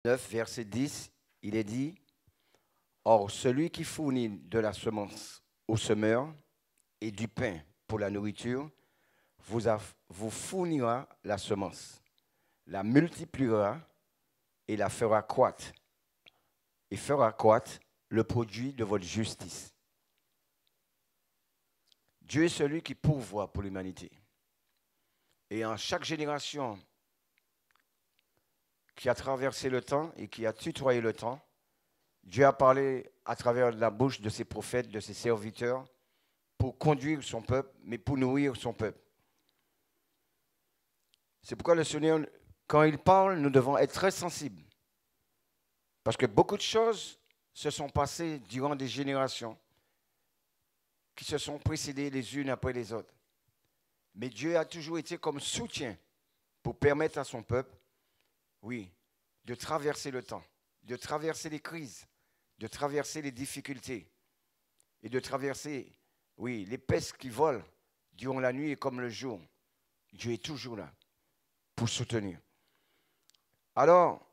9, verset 10, il est dit, « Or, celui qui fournit de la semence au semeur et du pain pour la nourriture, vous fournira la semence, la multipliera et la fera croître, et fera croître le produit de votre justice. » Dieu est celui qui pourvoit pour l'humanité. Et en chaque génération qui a traversé le temps et qui a tutoyé le temps, Dieu a parlé à travers la bouche de ses prophètes, de ses serviteurs, pour conduire son peuple, mais pour nourrir son peuple. C'est pourquoi le Seigneur, quand il parle, nous devons être très sensibles. Parce que beaucoup de choses se sont passées durant des générations qui se sont précédées les unes après les autres. Mais Dieu a toujours été comme soutien pour permettre à son peuple, oui, de traverser le temps, de traverser les crises, de traverser les difficultés et de traverser, oui, les pestes qui volent durant la nuit et comme le jour. Dieu est toujours là pour soutenir. Alors,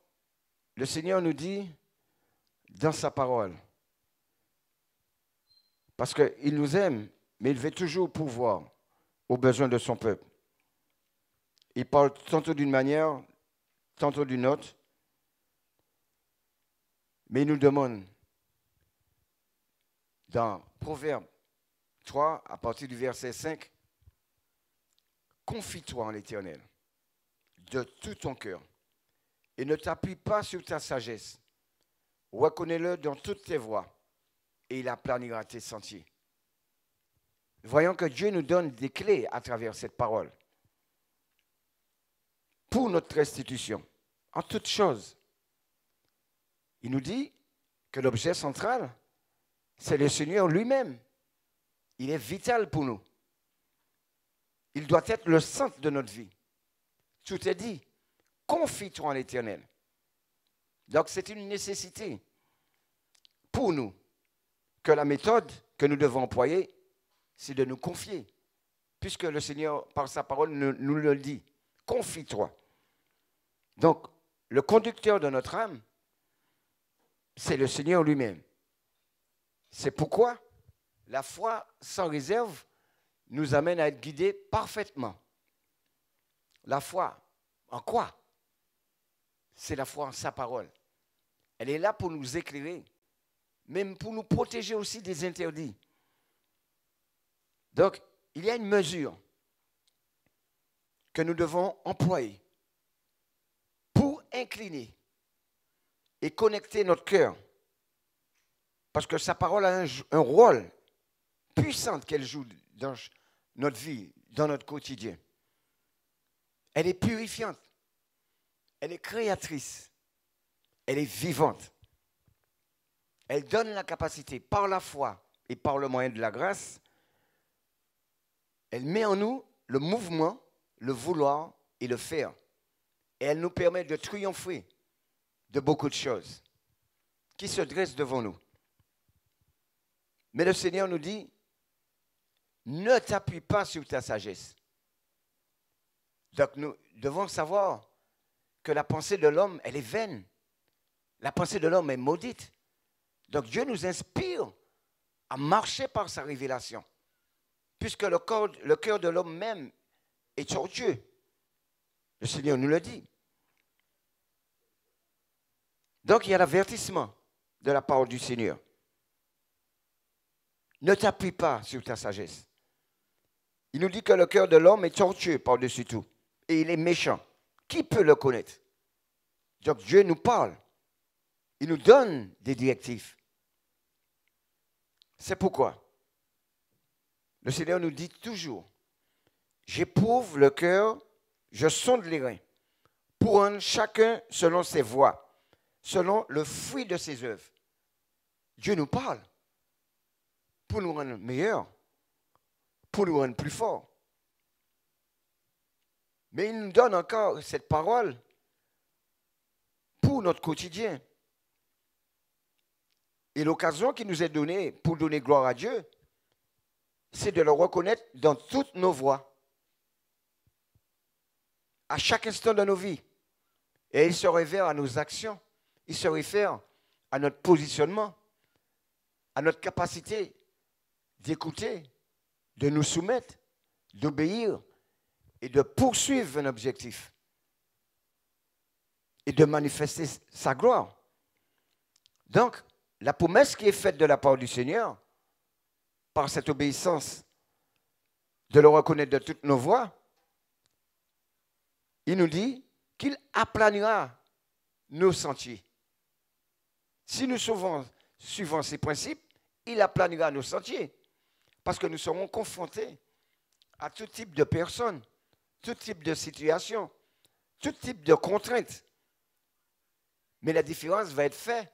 le Seigneur nous dit dans sa parole, parce qu'il nous aime, mais il veut toujours pourvoir aux besoins de son peuple. Il parle tantôt d'une manière, tantôt d'une autre, mais il nous demande, dans Proverbe 3, à partir du verset 5, « Confie-toi en l'Éternel de tout ton cœur et ne t'appuie pas sur ta sagesse. Reconnais-le dans toutes tes voies et il aplanira tes sentiers. » Voyons que Dieu nous donne des clés à travers cette parole pour notre restitution, en toutes choses. Il nous dit que l'objet central, c'est le Seigneur lui-même. Il est vital pour nous. Il doit être le centre de notre vie. Tout est dit. Confie-toi en l'Éternel. Donc c'est une nécessité pour nous que la méthode que nous devons employer, c'est de nous confier. Puisque le Seigneur, par sa parole, nous le dit. Confie-toi. Donc, le conducteur de notre âme, c'est le Seigneur lui-même. C'est pourquoi la foi sans réserve nous amène à être guidés parfaitement. La foi, en quoi? C'est la foi en sa parole. Elle est là pour nous éclairer, même pour nous protéger aussi des interdits. Donc, il y a une mesure que nous devons employer pour incliner et connecter notre cœur. Parce que sa parole a un rôle puissant qu'elle joue dans notre vie, dans notre quotidien. Elle est purifiante. Elle est créatrice. Elle est vivante. Elle donne la capacité, par la foi et par le moyen de la grâce, elle met en nous le mouvement, le vouloir et le faire. Et elle nous permet de triompher de beaucoup de choses qui se dressent devant nous. Mais le Seigneur nous dit, ne t'appuie pas sur ta sagesse. Donc nous devons savoir que la pensée de l'homme, elle est vaine. La pensée de l'homme est maudite. Donc Dieu nous inspire à marcher par sa révélation. Puisque le cœur de l'homme même est tortueux. Le Seigneur nous le dit. Donc il y a l'avertissement de la parole du Seigneur. Ne t'appuie pas sur ta sagesse. Il nous dit que le cœur de l'homme est tortueux par-dessus tout. Et il est méchant. Qui peut le connaître? Donc Dieu nous parle. Il nous donne des directives. C'est pourquoi le Seigneur nous dit toujours, j'éprouve le cœur, je sonde les reins, pour rendre chacun selon ses voies, selon le fruit de ses œuvres. Dieu nous parle pour nous rendre meilleurs, pour nous rendre plus forts. Mais il nous donne encore cette parole pour notre quotidien. Et l'occasion qui nous est donnée pour donner gloire à Dieu, c'est de le reconnaître dans toutes nos voies, à chaque instant de nos vies. Et il se révèle à nos actions il se réfère à notre positionnement, à notre capacité d'écouter, de nous soumettre, d'obéir et de poursuivre un objectif et de manifester sa gloire. Donc, la promesse qui est faite de la part du Seigneur, par cette obéissance, de le reconnaître de toutes nos voies, il nous dit qu'il aplanira nos sentiers. Si nous suivons ces principes, il aplanira nos sentiers. Parce que nous serons confrontés à tout type de personnes, tout type de situations, tout type de contraintes. Mais la différence va être faite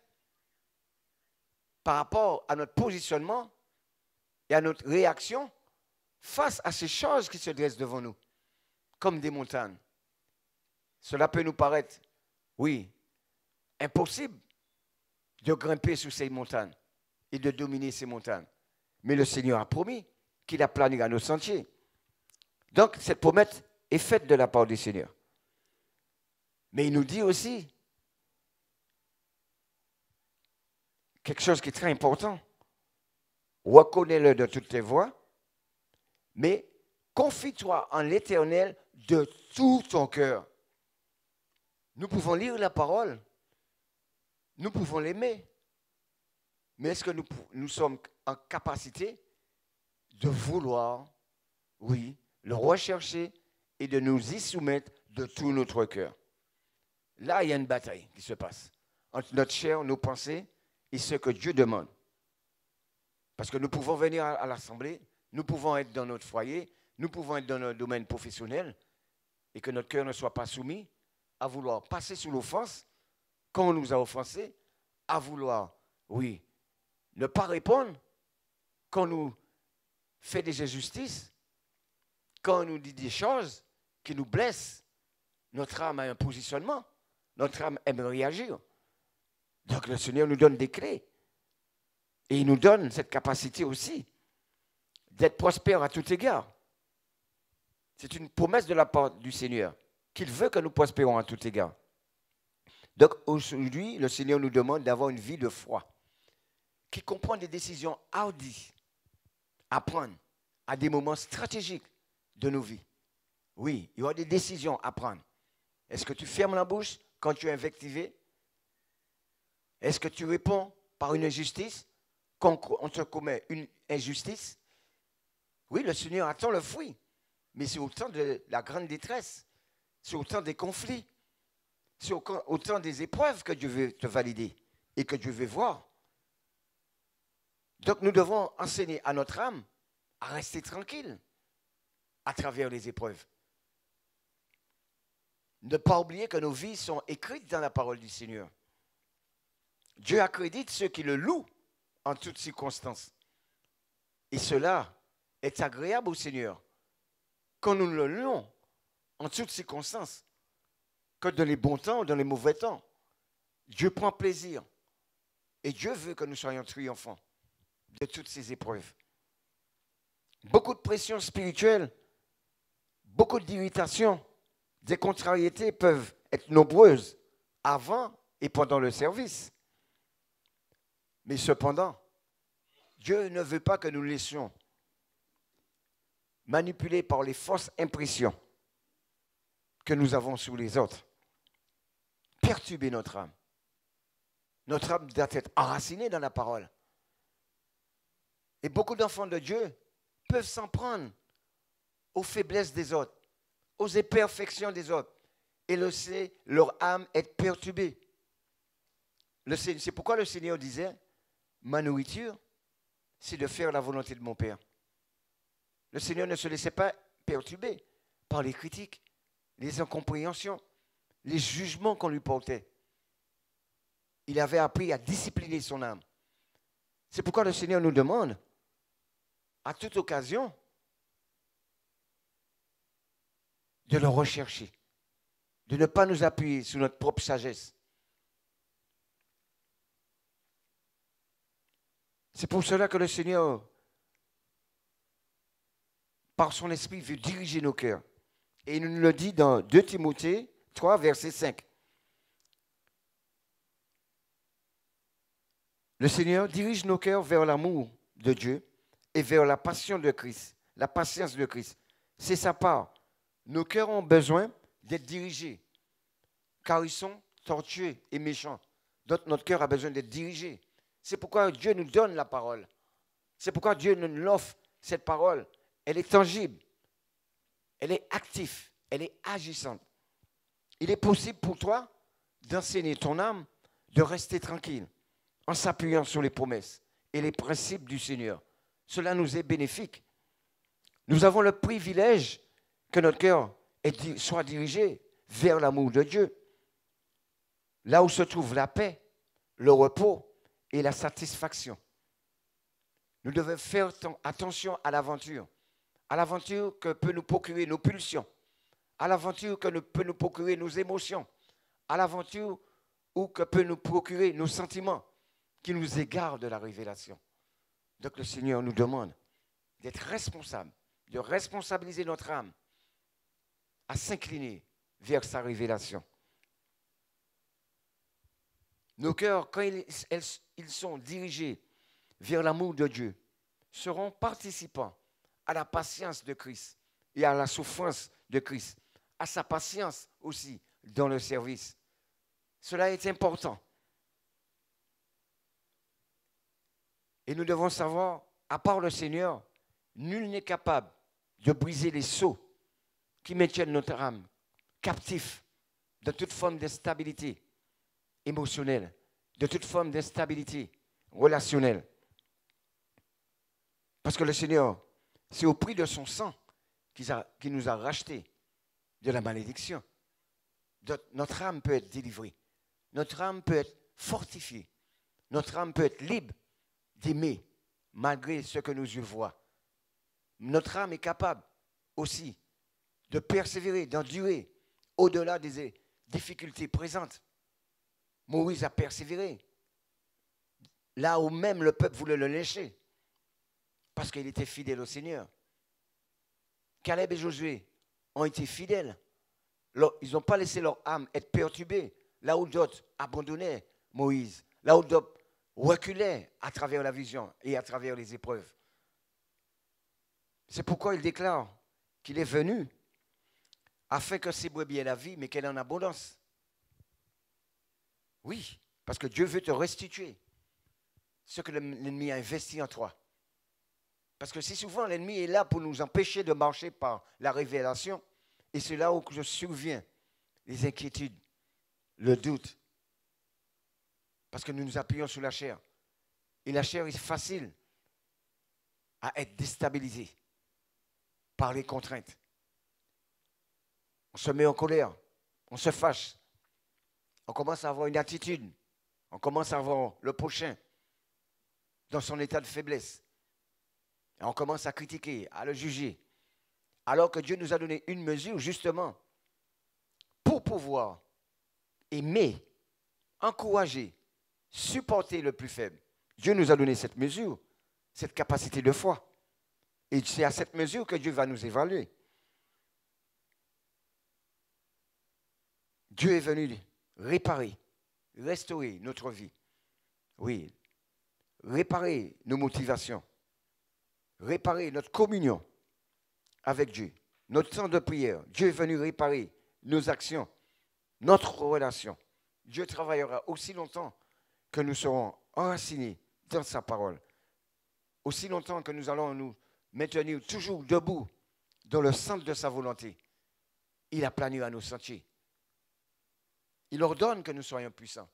par rapport à notre positionnement et à notre réaction face à ces choses qui se dressent devant nous, comme des montagnes. Cela peut nous paraître, oui, impossible de grimper sur ces montagnes et de dominer ces montagnes. Mais le Seigneur a promis qu'il aplanira nos sentiers. Donc, cette promesse est faite de la part du Seigneur. Mais il nous dit aussi quelque chose qui est très important. Reconnais-le de toutes tes voies, mais confie-toi en l'Éternel de tout ton cœur. Nous pouvons lire la parole, nous pouvons l'aimer, mais est-ce que nous sommes en capacité de vouloir, oui, le rechercher et de nous y soumettre de tout notre cœur? Là, il y a une bataille qui se passe entre notre chair, nos pensées et ce que Dieu demande. Parce que nous pouvons venir à l'assemblée, nous pouvons être dans notre foyer, nous pouvons être dans notre domaine professionnel et que notre cœur ne soit pas soumis à vouloir passer sous l'offense quand on nous a offensés, à vouloir, oui, ne pas répondre quand on nous fait des injustices, quand on nous dit des choses qui nous blessent. Notre âme a un positionnement, notre âme aime réagir. Donc le Seigneur nous donne des clés. Et il nous donne cette capacité aussi d'être prospère à tout égard. C'est une promesse de la part du Seigneur, qu'il veut que nous prospérons à tout égard. Donc aujourd'hui, le Seigneur nous demande d'avoir une vie de foi, qui comprend des décisions hardies à prendre à des moments stratégiques de nos vies. Oui, il y aura des décisions à prendre. Est-ce que tu fermes la bouche quand tu es invectivé? Est-ce que tu réponds par une injustice quand on te commet une injustice? Oui, le Seigneur attend le fruit, mais c'est au temps de la grande détresse, c'est au temps des conflits, c'est au temps des épreuves que Dieu veut te valider et que Dieu veut voir. Donc nous devons enseigner à notre âme à rester tranquille à travers les épreuves. Ne pas oublier que nos vies sont écrites dans la parole du Seigneur. Dieu accrédite ceux qui le louent en toutes circonstances. Et cela est agréable au Seigneur quand nous le louons en toutes circonstances, que dans les bons temps ou dans les mauvais temps. Dieu prend plaisir et Dieu veut que nous soyons triomphants de toutes ces épreuves. Beaucoup de pression spirituelle, beaucoup d'irritation, des contrariétés peuvent être nombreuses avant et pendant le service. Mais cependant, Dieu ne veut pas que nous laissions manipuler par les fausses impressions que nous avons sur les autres, perturber notre âme. Notre âme doit être enracinée dans la parole. Et beaucoup d'enfants de Dieu peuvent s'en prendre aux faiblesses des autres, aux imperfections des autres, et laisser leur âme être perturbée. C'est pourquoi le Seigneur disait, ma nourriture, c'est de faire la volonté de mon Père. Le Seigneur ne se laissait pas perturber par les critiques, les incompréhensions, les jugements qu'on lui portait. Il avait appris à discipliner son âme. C'est pourquoi le Seigneur nous demande, à toute occasion, de le rechercher, de ne pas nous appuyer sur notre propre sagesse. C'est pour cela que le Seigneur, par son esprit, veut diriger nos cœurs. Et il nous le dit dans 2 Timothée 3, verset 5. Le Seigneur dirige nos cœurs vers l'amour de Dieu et vers la passion de Christ, la patience de Christ. C'est sa part. Nos cœurs ont besoin d'être dirigés, car ils sont tortueux et méchants. Donc notre cœur a besoin d'être dirigé. C'est pourquoi Dieu nous donne la parole. C'est pourquoi Dieu nous offre cette parole. Elle est tangible, elle est active, elle est agissante. Il est possible pour toi d'enseigner ton âme, de rester tranquille, en s'appuyant sur les promesses et les principes du Seigneur. Cela nous est bénéfique. Nous avons le privilège que notre cœur soit dirigé vers l'amour de Dieu, là où se trouve la paix, le repos et la satisfaction. Nous devons faire attention à l'aventure que peut nous procurer nos pulsions, à l'aventure que peut nous procurer nos émotions, à l'aventure que peut nous procurer nos sentiments qui nous égarent de la révélation. Donc le Seigneur nous demande d'être responsables, de responsabiliser notre âme à s'incliner vers sa révélation. Nos cœurs, quand ils sont dirigés vers l'amour de Dieu, seront participants à la patience de Christ et à la souffrance de Christ, à sa patience aussi dans le service. Cela est important. Et nous devons savoir, à part le Seigneur, nul n'est capable de briser les sceaux qui maintiennent notre âme captif de toute forme d'instabilité émotionnelle, de toute forme d'instabilité relationnelle. Parce que le Seigneur, c'est au prix de son sang qui nous a rachetés de la malédiction. Notre âme peut être délivrée. Notre âme peut être fortifiée. Notre âme peut être libre d'aimer malgré ce que nos yeux voient. Notre âme est capable aussi de persévérer, d'endurer au-delà des difficultés présentes. Moïse a persévéré. Là où même le peuple voulait le lécher. Parce qu'il était fidèle au Seigneur. Caleb et Josué ont été fidèles. Ils n'ont pas laissé leur âme être perturbée. Là où d'autres abandonnaient Moïse. Là où d'autres reculaient à travers la vision et à travers les épreuves. C'est pourquoi il déclare qu'il est venu afin que ses brebis aient la vie, mais qu'elle ait en abondance. Oui, parce que Dieu veut te restituer ce que l'ennemi a investi en toi. Parce que si souvent l'ennemi est là pour nous empêcher de marcher par la révélation, et c'est là où je survient les inquiétudes, le doute. Parce que nous nous appuyons sur la chair. Et la chair est facile à être déstabilisée par les contraintes. On se met en colère, on se fâche, on commence à avoir une attitude, on commence à voir le prochain dans son état de faiblesse. Et on commence à critiquer, à le juger. Alors que Dieu nous a donné une mesure justement pour pouvoir aimer, encourager, supporter le plus faible. Dieu nous a donné cette mesure, cette capacité de foi. Et c'est à cette mesure que Dieu va nous évaluer. Dieu est venu réparer, restaurer notre vie. Oui, réparer nos motivations, réparer notre communion avec Dieu, notre temps de prière. Dieu est venu réparer nos actions, notre relation. Dieu travaillera aussi longtemps que nous serons enracinés dans sa parole, aussi longtemps que nous allons nous maintenir toujours debout dans le centre de sa volonté. Il aplanira nos sentiers. Il ordonne que nous soyons puissants.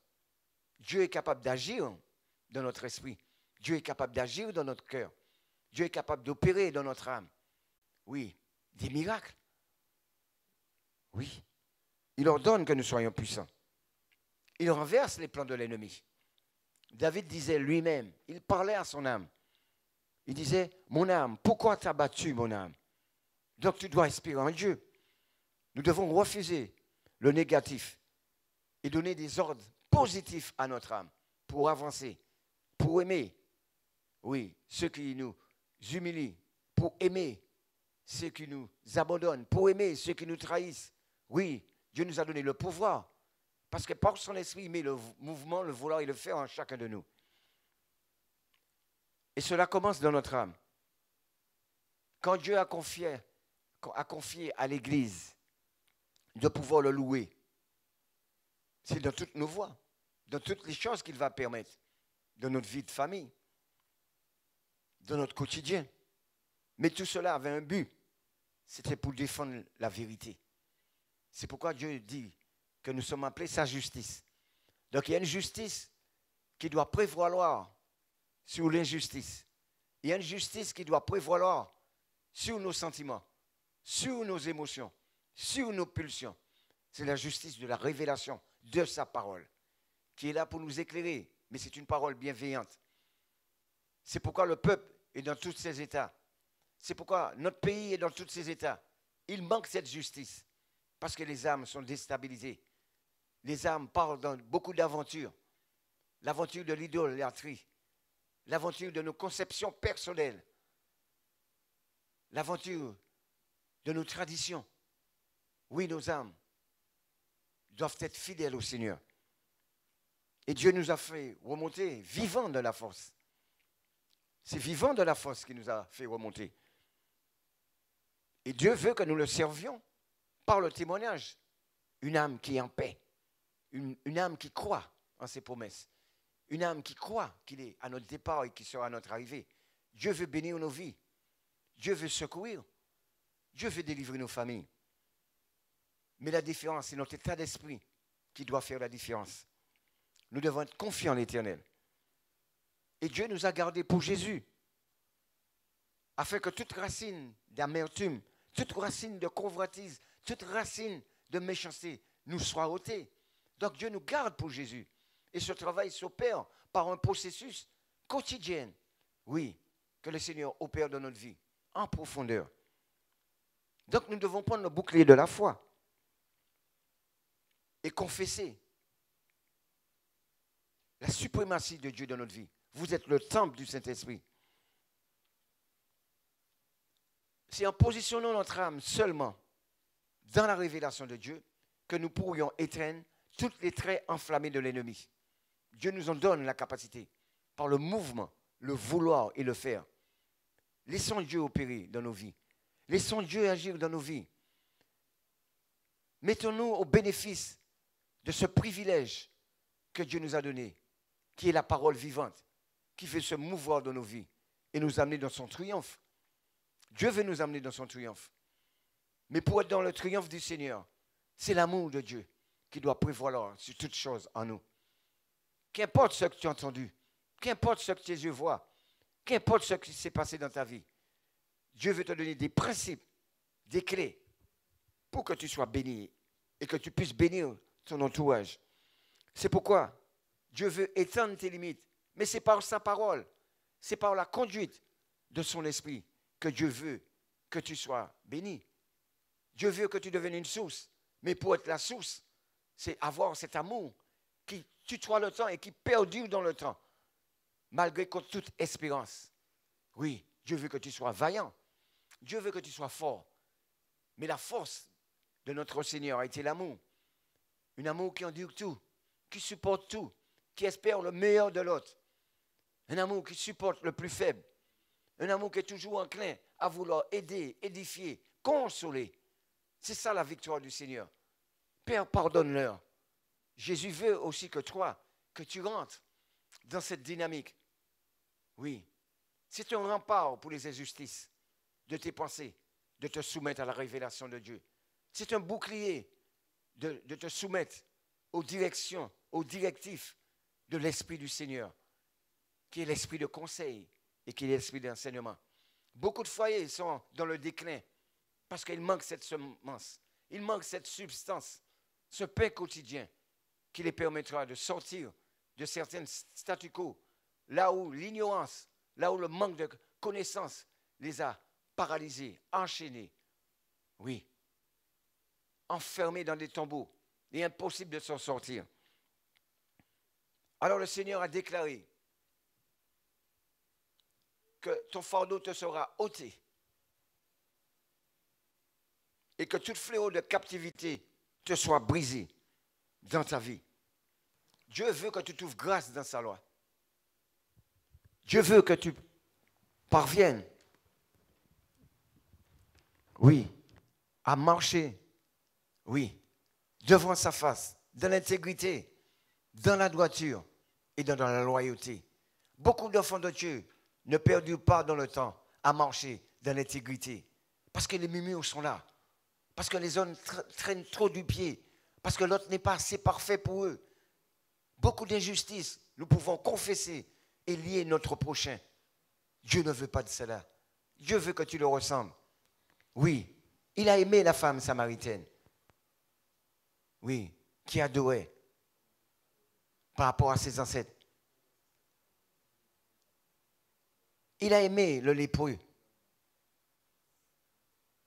Dieu est capable d'agir dans notre esprit. Dieu est capable d'agir dans notre cœur. Dieu est capable d'opérer dans notre âme. Oui, des miracles. Oui, il ordonne que nous soyons puissants. Il renverse les plans de l'ennemi. David disait lui-même, il parlait à son âme. Il disait, mon âme, pourquoi t'as battu mon âme? Donc tu dois espérer en Dieu. Nous devons refuser le négatif et donner des ordres positifs à notre âme pour avancer, pour aimer, oui, ceux qui nous humilient, pour aimer ceux qui nous abandonnent, pour aimer ceux qui nous trahissent. Oui, Dieu nous a donné le pouvoir, parce que par son esprit, il met le mouvement, le vouloir et le faire en chacun de nous. Et cela commence dans notre âme. Quand Dieu a confié à l'Église de pouvoir le louer, c'est dans toutes nos voies, dans toutes les choses qu'il va permettre, dans notre vie de famille, dans notre quotidien. Mais tout cela avait un but, c'était pour défendre la vérité. C'est pourquoi Dieu dit que nous sommes appelés sa justice. Donc il y a une justice qui doit prévaloir sur l'injustice. Il y a une justice qui doit prévaloir sur nos sentiments, sur nos émotions, sur nos pulsions. C'est la justice de la révélation de sa parole qui est là pour nous éclairer, mais c'est une parole bienveillante. C'est pourquoi le peuple est dans tous ses états. C'est pourquoi notre pays est dans tous ses états. Il manque cette justice parce que les âmes sont déstabilisées. Les âmes parlent dans beaucoup d'aventures. L'aventure de l'idolâtrie, l'aventure de nos conceptions personnelles, l'aventure de nos traditions. Oui, nos âmes doivent être fidèles au Seigneur. Et Dieu nous a fait remonter vivants de la force. C'est vivant de la force qui nous a fait remonter. Et Dieu veut que nous le servions par le témoignage. Une âme qui est en paix, une âme qui croit en ses promesses, une âme qui croit qu'il est à notre départ et qu'il sera à notre arrivée. Dieu veut bénir nos vies. Dieu veut secourir. Dieu veut délivrer nos familles. Mais la différence, c'est notre état d'esprit qui doit faire la différence. Nous devons être confiants en l'Éternel. Et Dieu nous a gardés pour Jésus, afin que toute racine d'amertume, toute racine de convoitise, toute racine de méchanceté nous soit ôtée. Donc Dieu nous garde pour Jésus. Et ce travail s'opère par un processus quotidien. Oui, que le Seigneur opère dans notre vie, en profondeur. Donc nous devons prendre le bouclier de la foi et confesser la suprématie de Dieu dans notre vie. Vous êtes le temple du Saint-Esprit. C'est en positionnant notre âme seulement dans la révélation de Dieu que nous pourrions éteindre tous les traits enflammés de l'ennemi. Dieu nous en donne la capacité par le mouvement, le vouloir et le faire. Laissons Dieu opérer dans nos vies. Laissons Dieu agir dans nos vies. Mettons-nous au bénéfice de ce privilège que Dieu nous a donné, qui est la parole vivante, qui fait se mouvoir dans nos vies et nous amener dans son triomphe. Dieu veut nous amener dans son triomphe. Mais pour être dans le triomphe du Seigneur, c'est l'amour de Dieu qui doit prévaloir sur toutes choses en nous. Qu'importe ce que tu as entendu, qu'importe ce que tes yeux voient, qu'importe ce qui s'est passé dans ta vie, Dieu veut te donner des principes, des clés pour que tu sois béni et que tu puisses bénir ton entourage. C'est pourquoi Dieu veut étendre tes limites, mais c'est par sa parole, c'est par la conduite de son esprit que Dieu veut que tu sois béni. Dieu veut que tu deviennes une source, mais pour être la source, c'est avoir cet amour qui tutoie le temps et qui perdure dans le temps, malgré toute espérance. Oui, Dieu veut que tu sois vaillant. Dieu veut que tu sois fort. Mais la force de notre Seigneur a été l'amour. Un amour qui endure tout, qui supporte tout, qui espère le meilleur de l'autre. Un amour qui supporte le plus faible. Un amour qui est toujours enclin à vouloir aider, édifier, consoler. C'est ça la victoire du Seigneur. Père, pardonne-leur. Jésus veut aussi que toi, que tu rentres dans cette dynamique. Oui, c'est un rempart pour les injustices de tes pensées, de te soumettre à la révélation de Dieu. C'est un bouclier de te soumettre aux directions, aux directifs de l'Esprit du Seigneur, qui est l'esprit de conseil et qui est l'esprit d'enseignement. Beaucoup de foyers sont dans le déclin parce qu'il manque cette semence, il manque cette substance, ce pain quotidien qui les permettra de sortir de certains statu quo, là où l'ignorance, là où le manque de connaissances les a paralysés, enchaînés. Oui, enfermés dans des tombeaux et impossible de s'en sortir. Alors le Seigneur a déclaré que ton fardeau te sera ôté et que tout fléau de captivité te soit brisé dans ta vie. Dieu veut que tu trouves grâce dans sa loi. Dieu veut que tu parviennent, oui, à marcher, oui, devant sa face, dans l'intégrité, dans la droiture et dans la loyauté. Beaucoup d'enfants de Dieu ne perdurent pas dans le temps à marcher dans l'intégrité. Parce que les murmures sont là. Parce que les hommes traînent trop du pied. Parce que l'autre n'est pas assez parfait pour eux. Beaucoup d'injustices, nous pouvons confesser et lier notre prochain. Dieu ne veut pas de cela. Dieu veut que tu le ressembles. Oui, il a aimé la femme samaritaine. Oui, qui adorait par rapport à ses ancêtres. Il a aimé le lépreux.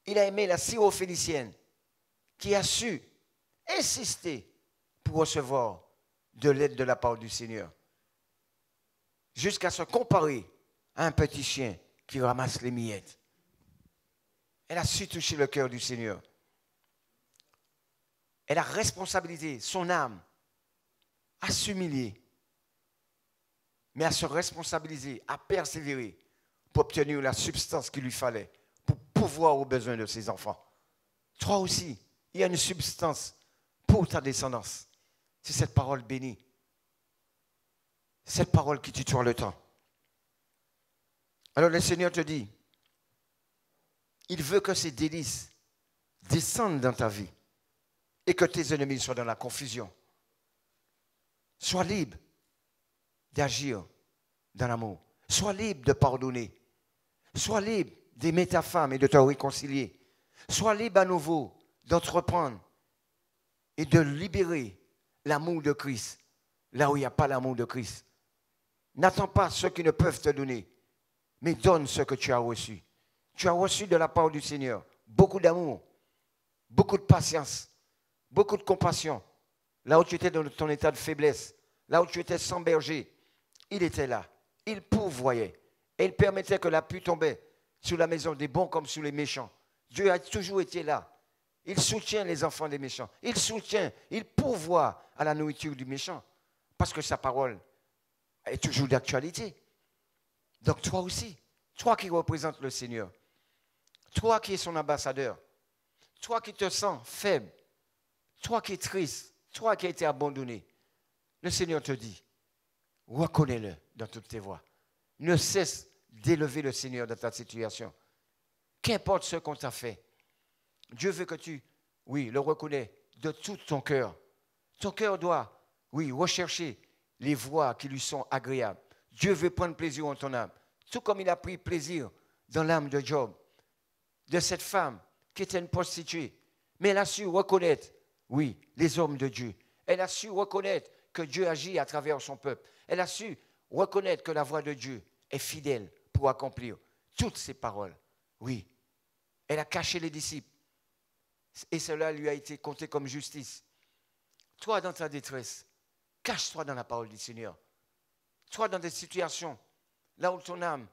Il a aimé la syrophénicienne qui a su insister pour recevoir de l'aide de la part du Seigneur. Jusqu'à se comparer à un petit chien qui ramasse les miettes. Elle a su toucher le cœur du Seigneur. Elle a responsabilisé son âme à s'humilier, mais à se responsabiliser, à persévérer pour obtenir la substance qu'il lui fallait pour pouvoir aux besoins de ses enfants. Toi aussi, il y a une substance pour ta descendance. C'est cette parole bénie. Cette parole qui tutoie le temps. Alors le Seigneur te dit, il veut que ces délices descendent dans ta vie et que tes ennemis soient dans la confusion. Sois libre d'agir dans l'amour. Sois libre de pardonner. Sois libre d'aimer ta femme et de te réconcilier. Sois libre à nouveau d'entreprendre et de libérer l'amour de Christ là où il n'y a pas l'amour de Christ. N'attends pas ceux qui ne peuvent te donner, mais donne ce que tu as reçu. Tu as reçu de la part du Seigneur beaucoup d'amour, beaucoup de patience, beaucoup de compassion. Là où tu étais dans ton état de faiblesse, là où tu étais sans berger, il était là. Il pourvoyait. Et il permettait que la pluie tombait sur la maison des bons comme sur les méchants. Dieu a toujours été là. Il soutient les enfants des méchants. Il soutient, il pourvoit à la nourriture du méchant. Parce que sa parole est toujours d'actualité. Donc toi aussi, toi qui représentes le Seigneur, toi qui es son ambassadeur, toi qui te sens faible, toi qui es triste, toi qui as été abandonné, le Seigneur te dit, reconnais-le dans toutes tes voies. Ne cesse d'élever le Seigneur dans ta situation. Qu'importe ce qu'on t'a fait, Dieu veut que tu, oui, le reconnais de tout ton cœur. Ton cœur doit, oui, rechercher les voies qui lui sont agréables. Dieu veut prendre plaisir en ton âme. Tout comme il a pris plaisir dans l'âme de Job, de cette femme qui était une prostituée. Mais elle a su reconnaître, oui, les hommes de Dieu. Elle a su reconnaître que Dieu agit à travers son peuple. Elle a su reconnaître que la voix de Dieu est fidèle pour accomplir toutes ses paroles. Oui, elle a caché les disciples. Et cela lui a été compté comme justice. Toi, dans ta détresse, cache-toi dans la parole du Seigneur. Toi, dans des situations, là où ton âme,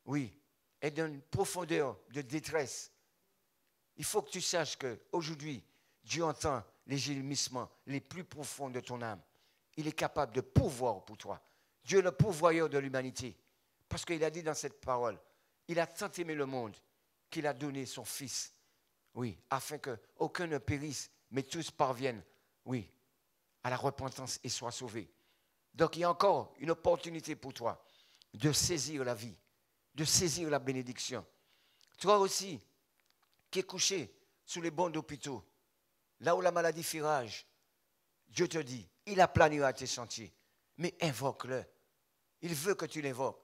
oui, est dans une profondeur de détresse, il faut que tu saches qu'aujourd'hui, Dieu entend les gémissements les plus profonds de ton âme. Il est capable de pourvoir pour toi. Dieu est le pourvoyeur de l'humanité. Parce qu'il a dit dans cette parole, il a tant aimé le monde qu'il a donné son Fils. Oui, afin qu'aucun ne périsse, mais tous parviennent, oui, à la repentance et soient sauvés. Donc il y a encore une opportunité pour toi de saisir la vie, de saisir la bénédiction. Toi aussi, qui es couché sous les bancs d'hôpitaux, là où la maladie fait rage, Dieu te dit, il aplanira tes sentiers, mais invoque-le. Il veut que tu l'invoques.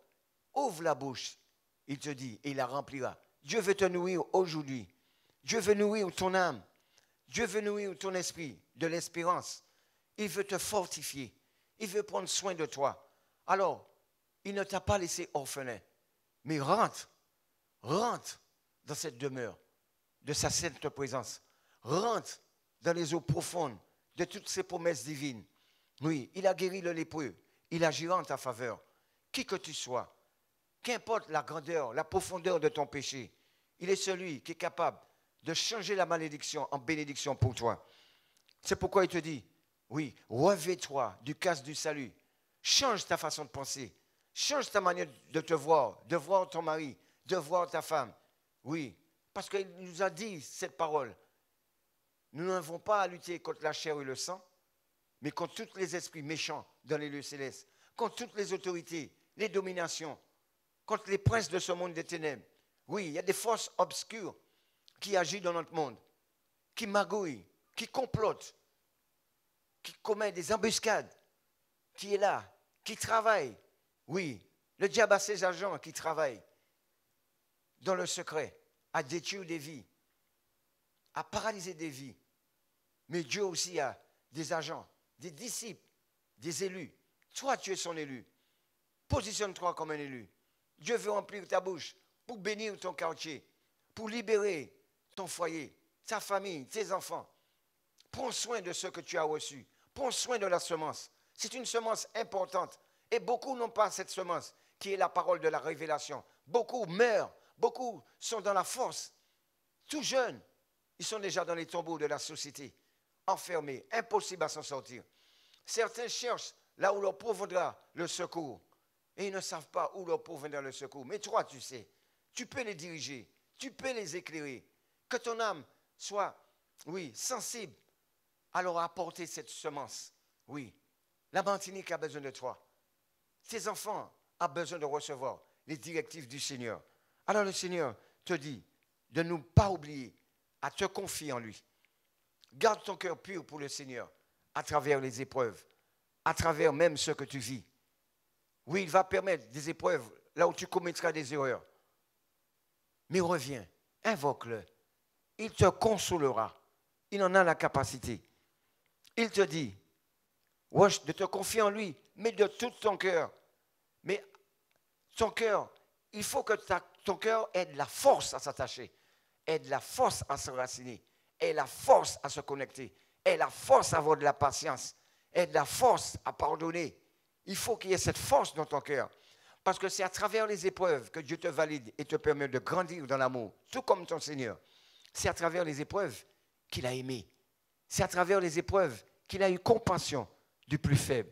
Ouvre la bouche, il te dit, et il la remplira. Dieu veut te nourrir aujourd'hui. Dieu veut nourrir ton âme. Dieu veut nourrir ton esprit de l'espérance. Il veut te fortifier. Il veut prendre soin de toi. Alors, il ne t'a pas laissé orphelin, mais rentre dans cette demeure de sa sainte présence. Rentre dans les eaux profondes de toutes ses promesses divines. Oui, il a guéri le lépreux. Il agira en ta faveur. Qui que tu sois, qu'importe la grandeur, la profondeur de ton péché, il est celui qui est capable de changer la malédiction en bénédiction pour toi. C'est pourquoi il te dit, oui, revêt-toi du casque du salut. Change ta façon de penser. Change ta manière de te voir, de voir ton mari, de voir ta femme. Oui, parce qu'il nous a dit cette parole. Nous n'avons pas à lutter contre la chair et le sang, mais contre tous les esprits méchants dans les lieux célestes, contre toutes les autorités, les dominations, contre les princes de ce monde des ténèbres. Oui, il y a des forces obscures qui agissent dans notre monde, qui magouillent, qui complotent, qui commettent des embuscades, qui est là, qui travaille. Oui, le diable a ses agents qui travaillent dans le secret, à détruire des vies, à paralyser des vies. Mais Dieu aussi a des agents, des disciples, des élus. Toi, tu es son élu. Positionne-toi comme un élu. Dieu veut remplir ta bouche pour bénir ton quartier, pour libérer ton foyer, ta famille, tes enfants. Prends soin de ce que tu as reçu. Prends soin de la semence. C'est une semence importante. Et beaucoup n'ont pas cette semence qui est la parole de la révélation. Beaucoup meurent. Beaucoup sont dans la force. Tout jeunes, ils sont déjà dans les tombeaux de la société. Enfermés, impossible à s'en sortir. Certains cherchent là où leur proviendra le secours. Et ils ne savent pas où leur proviendra le secours. Mais toi, tu sais. Tu peux les diriger. Tu peux les éclairer. Que ton âme soit, oui, sensible à leur apporter cette semence. Oui. La Martinique a besoin de toi. Tes enfants ont besoin de recevoir les directives du Seigneur. Alors le Seigneur te dit de ne pas oublier à te confier en lui. Garde ton cœur pur pour le Seigneur à travers les épreuves, à travers même ce que tu vis. Oui, il va permettre des épreuves là où tu commettras des erreurs. Mais reviens, invoque-le. Il te consolera. Il en a la capacité. Il te dit de te confier en lui, mais de tout ton cœur. Mais ton cœur, il faut que ton cœur ait de la force à s'attacher, ait de la force à s'enraciner, ait la force à se connecter, ait la force à avoir de la patience, ait de la force à pardonner. Il faut qu'il y ait cette force dans ton cœur. Parce que c'est à travers les épreuves que Dieu te valide et te permet de grandir dans l'amour, tout comme ton Seigneur. C'est à travers les épreuves qu'il a aimé. C'est à travers les épreuves qu'il a eu compassion du plus faible.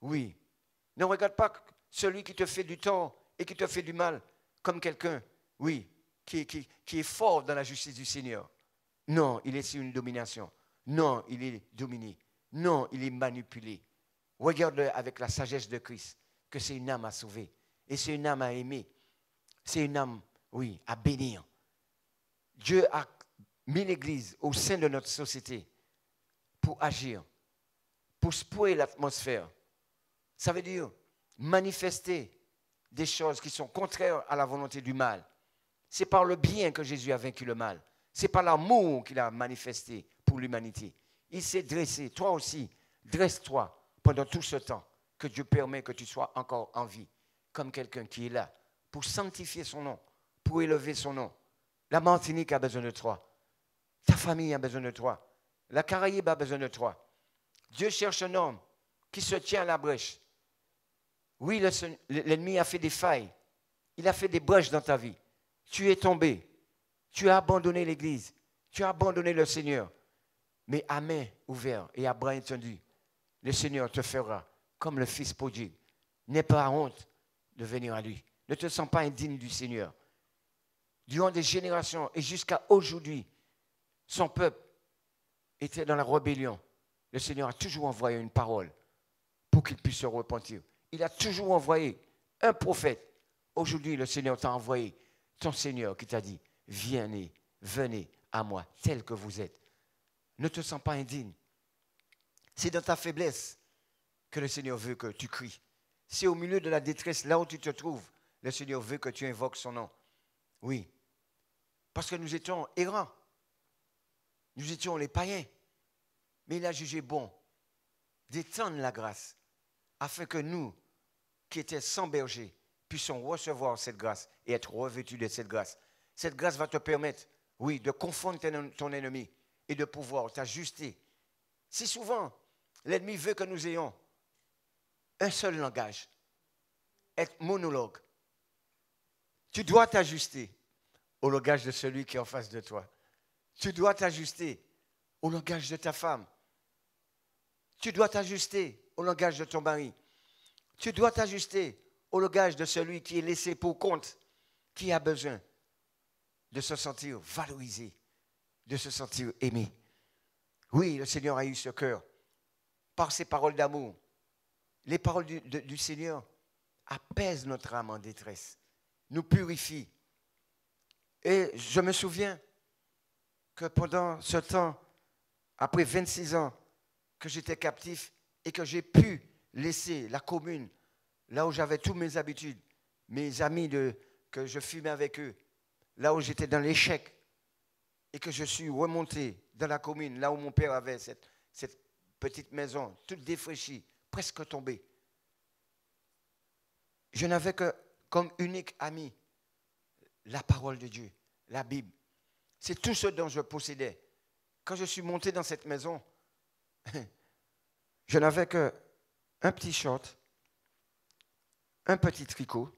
Oui. Ne regarde pas celui qui te fait du tort et qui te fait du mal comme quelqu'un, oui, qui est fort dans la justice du Seigneur. Non, il est sur une domination. Non, il est dominé. Non, il est manipulé. Regarde-le avec la sagesse de Christ, que c'est une âme à sauver. Et c'est une âme à aimer. C'est une âme, oui, à bénir. Dieu a mis l'Église au sein de notre société pour agir, pour secouer l'atmosphère. Ça veut dire manifester des choses qui sont contraires à la volonté du mal. C'est par le bien que Jésus a vaincu le mal. C'est par l'amour qu'il a manifesté pour l'humanité. Il s'est dressé. Toi aussi, dresse-toi pendant tout ce temps que Dieu permet que tu sois encore en vie, comme quelqu'un qui est là pour sanctifier son nom, pour élever son nom. La Martinique a besoin de toi. Ta famille a besoin de toi. La Caraïbe a besoin de toi. Dieu cherche un homme qui se tient à la brèche. Oui, l'ennemi a fait des failles. Il a fait des brèches dans ta vie. Tu es tombé. Tu as abandonné l'Église. Tu as abandonné le Seigneur. Mais à main ouverte et à bras étendus, le Seigneur te fera comme le Fils prodigue. N'aie pas honte de venir à lui. Ne te sens pas indigne du Seigneur. Durant des générations et jusqu'à aujourd'hui, son peuple était dans la rébellion. Le Seigneur a toujours envoyé une parole pour qu'il puisse se repentir. Il a toujours envoyé un prophète. Aujourd'hui, le Seigneur t'a envoyé ton Seigneur qui t'a dit, venez à moi tel que vous êtes. Ne te sens pas indigne. C'est dans ta faiblesse que le Seigneur veut que tu cries. C'est au milieu de la détresse, là où tu te trouves, le Seigneur veut que tu invoques son nom. Oui. Parce que nous étions errants. Nous étions les païens. Mais il a jugé bon d'étendre la grâce afin que nous, qui étions sans berger, puissions recevoir cette grâce et être revêtus de cette grâce. Cette grâce va te permettre, oui, de confondre ton ennemi et de pouvoir t'ajuster. Si souvent, l'ennemi veut que nous ayons un seul langage, être monologue, tu dois t'ajuster au langage de celui qui est en face de toi. Tu dois t'ajuster au langage de ta femme. Tu dois t'ajuster au langage de ton mari. Tu dois t'ajuster au langage de celui qui est laissé pour compte, qui a besoin de se sentir valorisé, de se sentir aimé. Oui, le Seigneur a eu ce cœur. Par ses paroles d'amour, les paroles du Seigneur apaisent notre âme en détresse, nous purifient. Et je me souviens que pendant ce temps, après 26 ans, que j'étais captif et que j'ai pu laisser la commune, là où j'avais toutes mes habitudes, mes amis que je fumais avec eux, là où j'étais dans l'échec, et que je suis remonté dans la commune, là où mon père avait cette petite maison, toute défraîchie, presque tombée. Je n'avais que comme unique ami la parole de Dieu, la Bible. C'est tout ce dont je possédais. Quand je suis monté dans cette maison, je n'avais qu'un petit short, un petit tricot,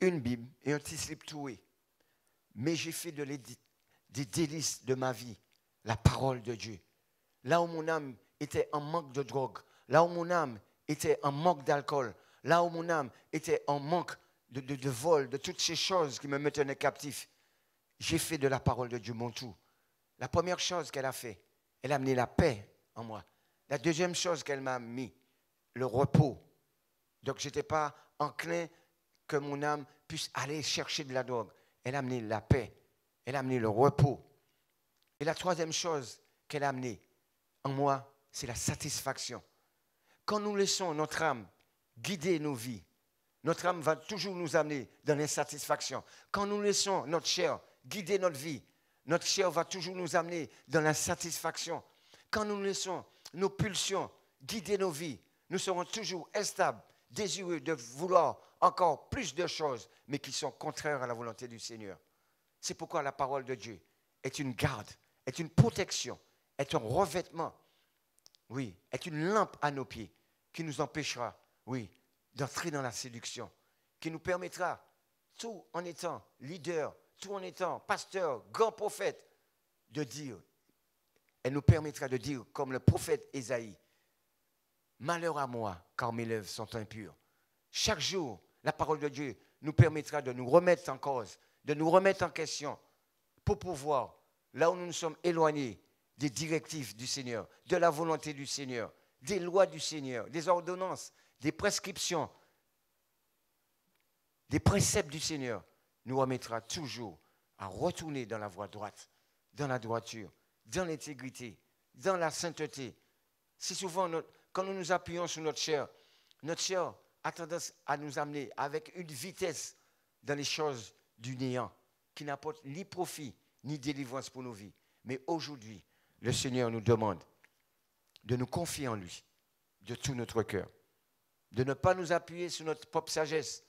une Bible et un petit slip troué. Mais j'ai fait des délices de ma vie, la parole de Dieu. Là où mon âme était en manque de drogue, là où mon âme était en manque d'alcool, là où mon âme était en manque de vol, de toutes ces choses qui me maintenaient captif, j'ai fait de la parole de Dieu mon tout. La première chose qu'elle a fait, elle a amené la paix en moi. La deuxième chose qu'elle m'a mis, le repos. Donc je n'étais pas enclin que mon âme puisse aller chercher de la drogue. Elle a amené la paix, elle a amené le repos. Et la troisième chose qu'elle a amenée en moi, c'est la satisfaction. Quand nous laissons notre âme guider nos vies, notre âme va toujours nous amener dans l'insatisfaction. Quand nous laissons notre chair guider notre vie, notre chair va toujours nous amener dans l'insatisfaction. Quand nous laissons nos pulsions guider nos vies, nous serons toujours instables, désireux de vouloir encore plus de choses, mais qui sont contraires à la volonté du Seigneur. C'est pourquoi la parole de Dieu est une garde, est une protection, est un revêtement, oui, est une lampe à nos pieds qui nous empêchera, oui, d'entrer dans la séduction, qui nous permettra, tout en étant leader, tout en étant pasteur, grand prophète, de dire, elle nous permettra de dire, comme le prophète Ésaïe, malheur à moi, car mes lèvres sont impures. Chaque jour, la parole de Dieu nous permettra de nous remettre en cause, de nous remettre en question, pour pouvoir, là où nous nous sommes éloignés des directives du Seigneur, de la volonté du Seigneur, des lois du Seigneur, des ordonnances, des prescriptions, des préceptes du Seigneur, nous remettra toujours à retourner dans la voie droite, dans la droiture, dans l'intégrité, dans la sainteté. Si souvent, quand nous nous appuyons sur notre chair a tendance à nous amener avec une vitesse dans les choses du néant, qui n'apporte ni profit, ni délivrance pour nos vies. Mais aujourd'hui, le Seigneur nous demande de nous confier en lui, de tout notre cœur, de ne pas nous appuyer sur notre propre sagesse,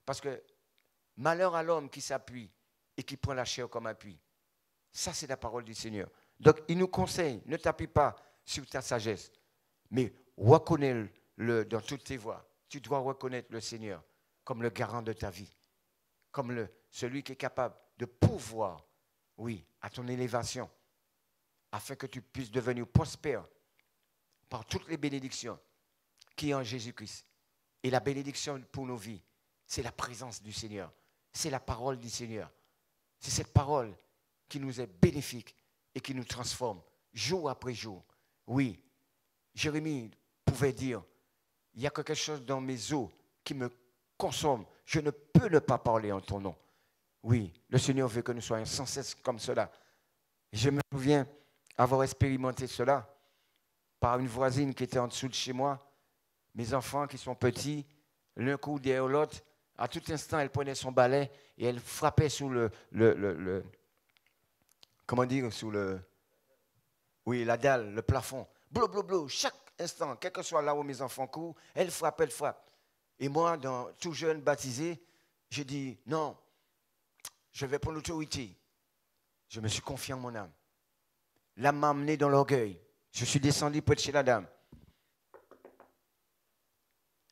parce que malheur à l'homme qui s'appuie et qui prend la chair comme appui. Ça, c'est la parole du Seigneur. Donc, il nous conseille, ne t'appuie pas sur ta sagesse, mais reconnais-le dans toutes tes voies. Tu dois reconnaître le Seigneur comme le garant de ta vie, comme celui qui est capable de pourvoir, oui, à ton élévation, afin que tu puisses devenir prospère par toutes les bénédictions qui est en Jésus-Christ. Et la bénédiction pour nos vies, c'est la présence du Seigneur, c'est la parole du Seigneur. C'est cette parole qui nous est bénéfique et qui nous transforme jour après jour. Oui, Jérémie pouvait dire, il y a quelque chose dans mes os qui me consomme. Je ne peux ne pas parler en ton nom. Oui, le Seigneur veut que nous soyons sans cesse comme cela. Je me souviens avoir expérimenté cela par une voisine qui était en dessous de chez moi. Mes enfants qui sont petits, l'un coup derrière l'autre, à tout instant, elle prenait son balai et elle frappait sous comment dire, oui, la dalle, le plafond. Blou, blou, blou, chaque instant, quel que soit là où mes enfants courent, elle frappe, elle frappe. Et moi, tout jeune baptisé, j'ai dit, non, je vais prendre l'autorité. Je me suis confié en mon âme. L'âme m'a amené dans l'orgueil. Je suis descendu près de chez la dame.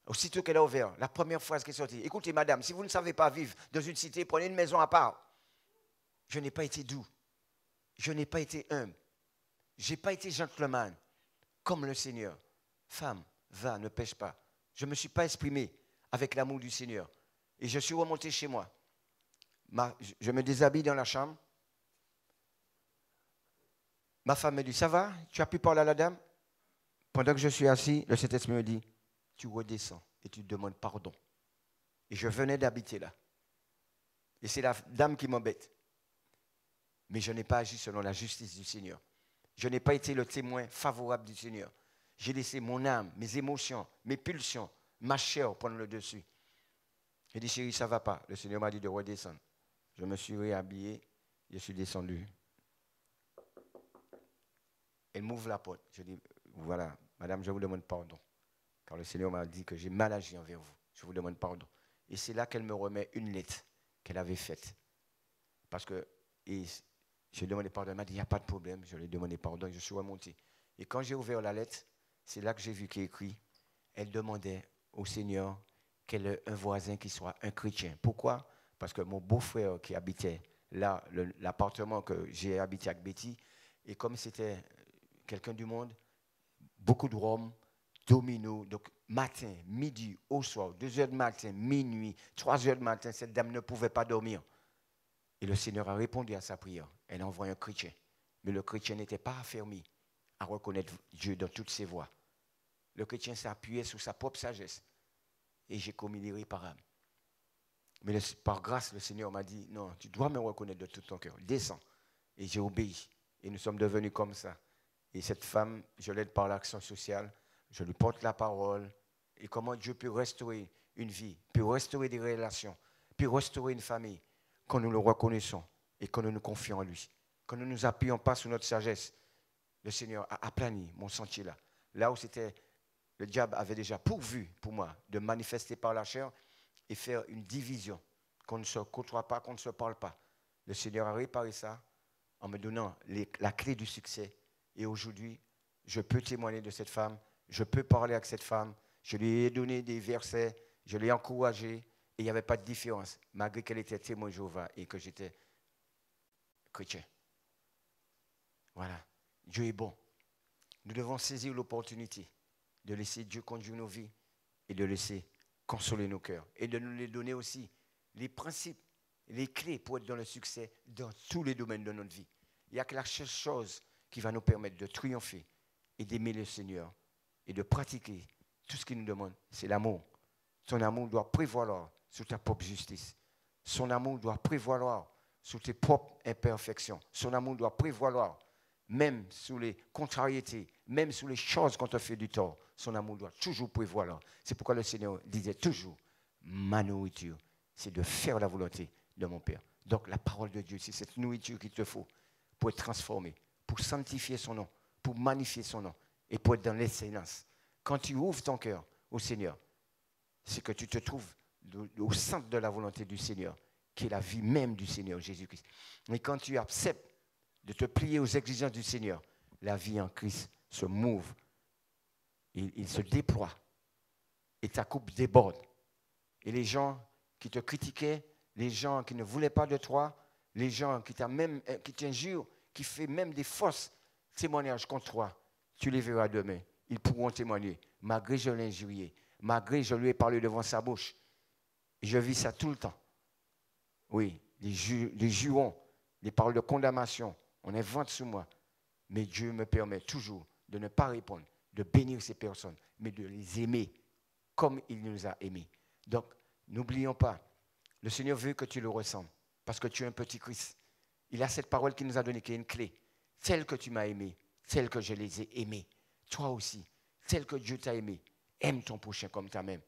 Aussitôt qu'elle a ouvert, la première phrase qui est sortie, écoutez madame, si vous ne savez pas vivre dans une cité, prenez une maison à part. Je n'ai pas été doux. Je n'ai pas été humble. Je n'ai pas été gentleman, comme le Seigneur. Femme, va, ne pêche pas. Je ne me suis pas exprimé avec l'amour du Seigneur. Et je suis remonté chez moi. Je me déshabille dans la chambre. Ma femme me dit, ça va? Tu as pu parler à la dame? Pendant que je suis assis, le Saint-Esprit me dit, tu redescends et tu demandes pardon. Et je venais d'habiter là. Et c'est la dame qui m'embête. Mais je n'ai pas agi selon la justice du Seigneur. Je n'ai pas été le témoin favorable du Seigneur. J'ai laissé mon âme, mes émotions, mes pulsions, ma chair prendre le dessus. J'ai dit, chérie, ça ne va pas. Le Seigneur m'a dit de redescendre. Je me suis réhabillé, je suis descendu. Elle m'ouvre la porte. Je dis, voilà, madame, je vous demande pardon. Car le Seigneur m'a dit que j'ai mal agi envers vous. Je vous demande pardon. Et c'est là qu'elle me remet une lettre qu'elle avait faite. Parce que je lui ai demandé pardon. Elle m'a dit, il n'y a pas de problème. Je lui ai demandé pardon et je suis remonté. Et quand j'ai ouvert la lettre, c'est là que j'ai vu qu'il est écrit, elle demandait au Seigneur qu'elle ait un voisin qui soit un chrétien. Pourquoi? Parce que mon beau-frère qui habitait là, l'appartement que j'ai habité avec Betty, et comme c'était quelqu'un du monde, beaucoup de rhum, domino, donc matin, midi, au soir, 2 heures du matin, minuit, 3 heures du matin, cette dame ne pouvait pas dormir. Et le Seigneur a répondu à sa prière. Elle a envoyé un chrétien. Mais le chrétien n'était pas affermi à reconnaître Dieu dans toutes ses voies. Le chrétien s'appuyait sur sa propre sagesse. Et j'ai commis l'irréparable. Mais par grâce, le Seigneur m'a dit, non, tu dois me reconnaître de tout ton cœur. Descends. Et j'ai obéi. Et nous sommes devenus comme ça. Et cette femme, je l'aide par l'action sociale. Je lui porte la parole. Et comment Dieu peut restaurer une vie, peut restaurer des relations, peut restaurer une famille, quand nous le reconnaissons et quand nous nous confions en lui. Quand nous ne nous appuyons pas sur notre sagesse, le Seigneur a aplani mon sentier là. Là où c'était, le diable avait déjà pourvu pour moi de manifester par la chair et faire une division, qu'on ne se côtoie pas, qu'on ne se parle pas. Le Seigneur a réparé ça en me donnant la clé du succès. Et aujourd'hui, je peux témoigner de cette femme, je peux parler avec cette femme, je lui ai donné des versets, je l'ai encouragée, et il n'y avait pas de différence, malgré qu'elle était témoin de Jéhovah et que j'étais chrétien. Voilà, Dieu est bon. Nous devons saisir l'opportunité de laisser Dieu conduire nos vies et de laisser consoler nos cœurs. Et de nous les donner aussi les principes, les clés pour être dans le succès dans tous les domaines de notre vie. Il n'y a que la seule chose qui va nous permettre de triompher et d'aimer le Seigneur et de pratiquer tout ce qu'il nous demande, c'est l'amour. Ton amour doit prévaloir sur ta propre justice. Son amour doit prévaloir sur tes propres imperfections. Son amour doit prévaloir même sous les contrariétés, même sous les choses qu'on te fait du tort. Son amour doit toujours prévaloir. C'est pourquoi le Seigneur disait toujours, ma nourriture, c'est de faire la volonté de mon Père. Donc la parole de Dieu, c'est cette nourriture qu'il te faut pour être transformé, pour sanctifier son nom, pour magnifier son nom et pour être dans l'excellence. Quand tu ouvres ton cœur au Seigneur, c'est que tu te trouves au centre de la volonté du Seigneur, qui est la vie même du Seigneur Jésus-Christ. Mais quand tu acceptes de te plier aux exigences du Seigneur, la vie en Christ se mouve, il se déploie et ta coupe déborde. Et les gens qui te critiquaient, les gens qui ne voulaient pas de toi, les gens qui t'injurent, qui font même des fausses témoignages contre toi, tu les verras demain. Ils pourront témoigner, malgré que je l'ai injurié, malgré que je lui ai parlé devant sa bouche. Et je vis ça tout le temps. Oui, les jurons, les paroles de condamnation, on invente sur moi. Mais Dieu me permet toujours de ne pas répondre, de bénir ces personnes, mais de les aimer comme il nous a aimés. Donc, n'oublions pas, le Seigneur veut que tu le ressembles, parce que tu es un petit Christ. Il a cette parole qu'il nous a donnée, qui est une clé. Telle que tu m'as aimé, telle que je les ai aimés. Toi aussi, tel que Dieu t'a aimé, aime ton prochain comme toi-même.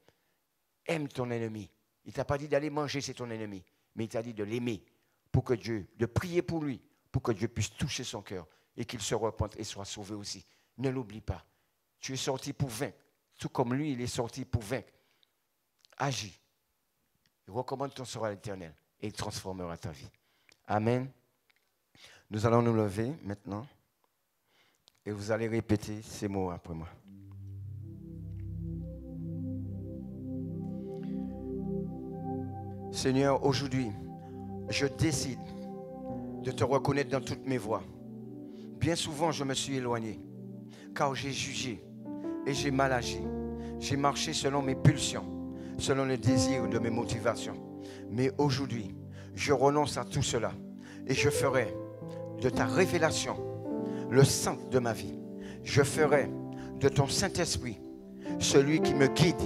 Aime ton ennemi. Il ne t'a pas dit d'aller manger chez ton ennemi, mais il t'a dit de l'aimer, pour que Dieu, de prier pour lui, pour que Dieu puisse toucher son cœur et qu'il se repente et soit sauvé aussi. Ne l'oublie pas. Tu es sorti pour vaincre, tout comme lui, il est sorti pour vaincre. Agis. Recommande ton sort à l'Éternel et il transformera ta vie. Amen. Nous allons nous lever maintenant et vous allez répéter ces mots après moi. Seigneur, aujourd'hui, je décide de te reconnaître dans toutes mes voies. Bien souvent, je me suis éloigné, car j'ai jugé et j'ai mal agi. J'ai marché selon mes pulsions. selon les désirs de mes motivations. Mais aujourd'hui, je renonce à tout cela et je ferai de ta révélation le centre de ma vie. Je ferai de ton Saint-Esprit celui qui me guide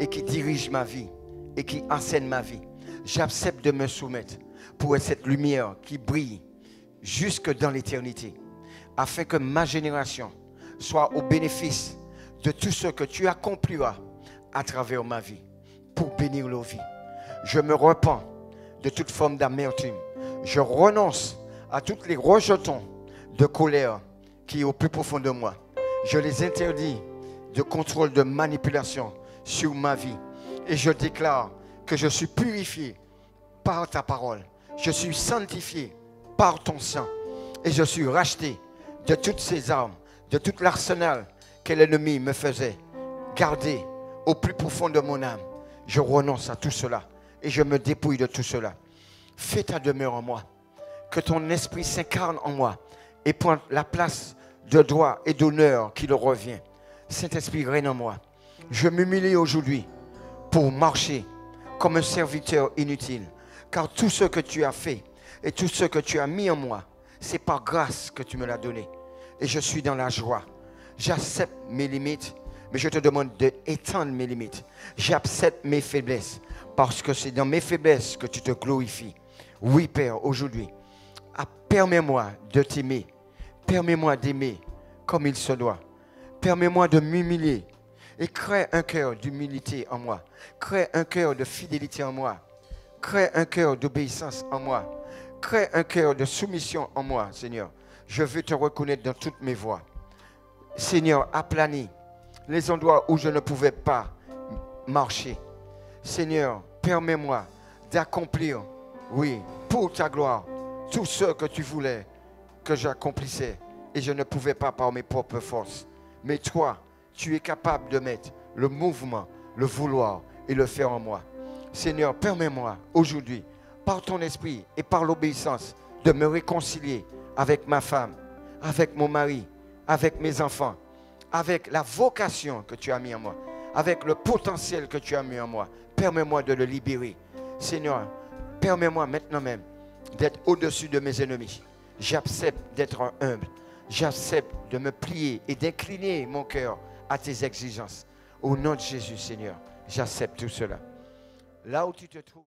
et qui dirige ma vie et qui enseigne ma vie. J'accepte de me soumettre pour être cette lumière qui brille jusque dans l'éternité, afin que ma génération soit au bénéfice de tout ce que tu accompliras à travers ma vie pour bénir nos vies. Je me repens de toute forme d'amertume. Je renonce à tous les rejetons de colère qui est au plus profond de moi. Je les interdis de contrôle, de manipulation sur ma vie. Et je déclare que je suis purifié par ta parole. Je suis sanctifié par ton sang. Et je suis racheté de toutes ces armes, de tout l'arsenal que l'ennemi me faisait garder au plus profond de mon âme. Je renonce à tout cela et je me dépouille de tout cela. Fais ta demeure en moi. Que ton esprit s'incarne en moi et prenne la place de droit et d'honneur qui le revient. Saint-Esprit, règne en moi. Je m'humilie aujourd'hui pour marcher comme un serviteur inutile. Car tout ce que tu as fait et tout ce que tu as mis en moi, c'est par grâce que tu me l'as donné. Et je suis dans la joie. J'accepte mes limites, mais je te demande d'étendre mes limites. J'accepte mes faiblesses, parce que c'est dans mes faiblesses que tu te glorifies. Oui, Père, aujourd'hui, permets-moi de t'aimer. Permets-moi d'aimer comme il se doit. Permets-moi de m'humilier et crée un cœur d'humilité en moi. Crée un cœur de fidélité en moi. Crée un cœur d'obéissance en moi. Crée un cœur de soumission en moi, Seigneur. Je veux te reconnaître dans toutes mes voies. Seigneur, aplanis les endroits où je ne pouvais pas marcher. Seigneur, permets-moi d'accomplir, oui, pour ta gloire, tout ce que tu voulais que j'accomplissais et je ne pouvais pas par mes propres forces. Mais toi, tu es capable de mettre le mouvement, le vouloir et le faire en moi. Seigneur, permets-moi aujourd'hui, par ton esprit et par l'obéissance, de me réconcilier avec ma femme, avec mon mari, avec mes enfants, avec la vocation que tu as mis en moi, avec le potentiel que tu as mis en moi. Permets-moi de le libérer. Seigneur, permets-moi maintenant même d'être au-dessus de mes ennemis. J'accepte d'être humble. J'accepte de me plier et d'incliner mon cœur à tes exigences. Au nom de Jésus, Seigneur, j'accepte tout cela. Là où tu te trouves.